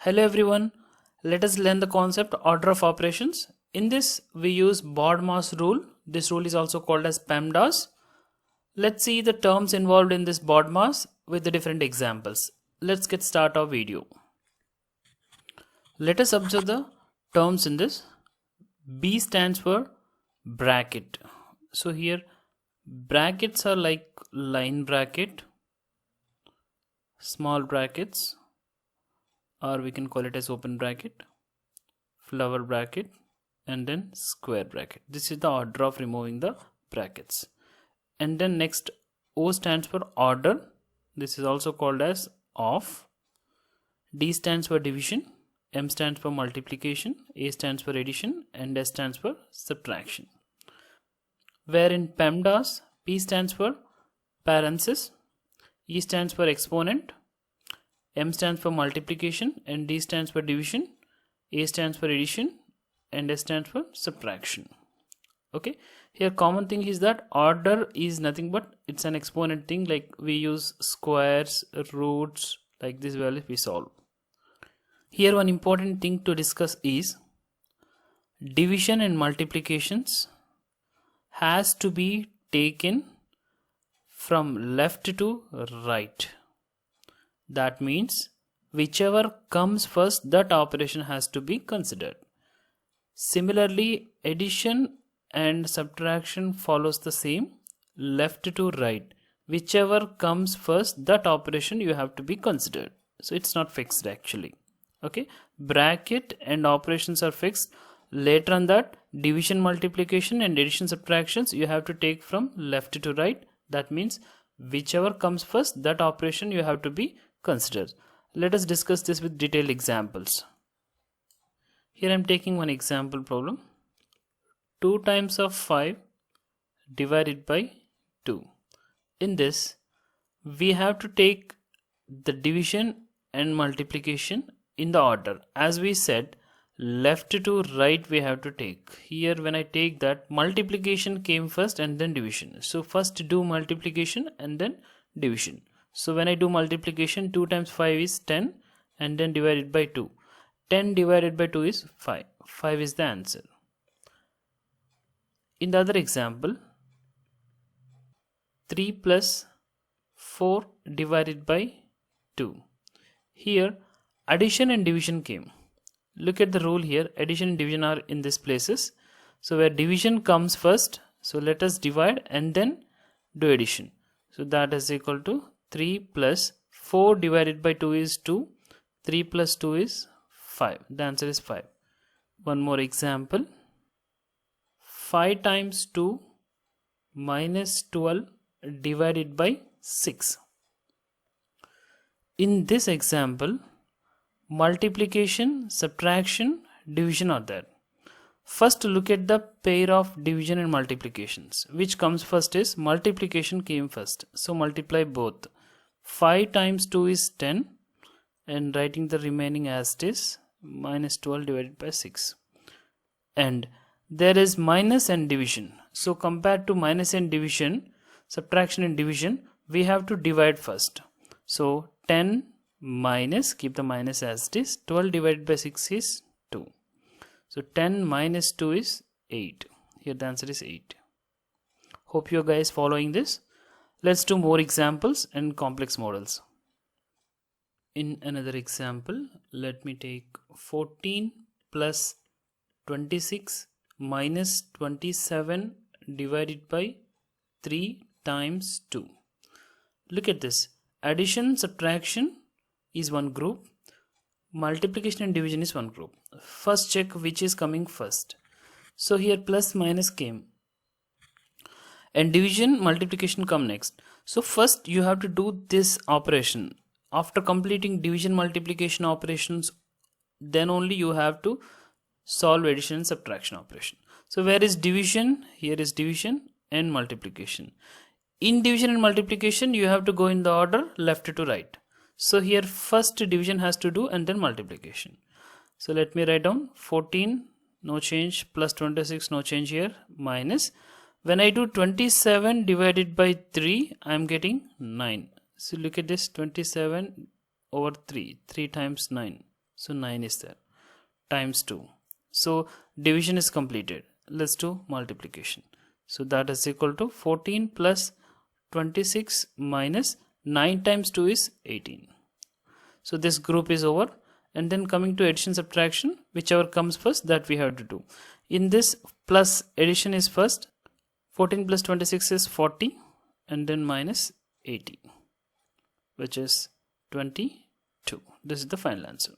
Hello everyone, let us learn the concept order of operations. In this we use BODMAS rule. This rule is also called as PEMDAS. Let's see the terms involved in this BODMAS with the different examples. Let's get start our video. Let us observe the terms in this. B stands for bracket. So here brackets are like line bracket, small brackets, or we can call it as open bracket, flower bracket, and then square bracket. This is the order of removing the brackets. And then next, O stands for order. This is also called as of. D stands for division, M stands for multiplication, A stands for addition, and S stands for subtraction. Where in PEMDAS, P stands for parenthesis, E stands for exponent, M stands for multiplication, and D stands for division, A stands for addition, and S stands for subtraction. Okay, here common thing is that order is nothing but it's an exponent thing, like we use squares, roots, like this value we solve. Here one important thing to discuss is division and multiplications has to be taken from left to right. That means whichever comes first, that operation has to be considered. Similarly, addition and subtraction follows the same, left to right. Whichever comes first, that operation you have to be considered. So it's not fixed actually. Okay, bracket and operations are fixed. Later on that, division, multiplication, and addition, subtractions you have to take from left to right. That means whichever comes first, that operation you have to be considered. Let us discuss this with detailed examples. Here I am taking one example problem. 2 times of 5 divided by 2. In this, we have to take the division and multiplication in the order. As we said, left to right we have to take. Here when I take that, multiplication came first and then division. So first do multiplication and then division. So when I do multiplication, 2 times 5 is 10 and then divided by 2. 10 divided by 2 is 5. 5 is the answer. In the other example, 3 plus 4 divided by 2. Here addition and division came. Look at the rule here, addition and division are in these places. So where division comes first, so let us divide and then do addition. So that is equal to 3 plus 4 divided by 2 is 2. 3 plus 2 is 5. The answer is 5. One more example. 5 times 2 minus 12 divided by 6. In this example, multiplication, subtraction, division are there. First look at the pair of division and multiplications. Which comes first is multiplication came first. So multiply both. 5 times 2 is 10 and writing the remaining as it is, minus 12 divided by 6. And there is minus and division. So compared to minus and division, subtraction and division, we have to divide first. So 10 minus, keep the minus as it is, 12 divided by 6 is 2. So 10 minus 2 is 8. Here the answer is 8. Hope you guys following this. Let's do more examples and complex models. In another example, let me take 14 plus 26 minus 27 divided by 3 times 2. Look at this. Addition, subtraction is one group. Multiplication and division is one group. First check which is coming first. So here plus minus came. And division, multiplication come next. So first you have to do this operation. After completing division, multiplication operations, then only you have to solve addition and subtraction operation. So where is division? Here is division and multiplication. In division and multiplication you have to go in the order left to right. So here first division has to do and then multiplication. So let me write down 14, no change, plus 26, no change here, minus. When I do 27 divided by 3, I am getting 9. So look at this, 27 over 3, 3 times 9. So 9 is there, times 2. So division is completed. Let's do multiplication. So that is equal to 14 plus 26 minus 9 times 2 is 18. So this group is over. And then coming to addition subtraction, whichever comes first, that we have to do. In this, plus addition is first. 14 plus 26 is 40, and then minus 18, which is 22. This is the final answer.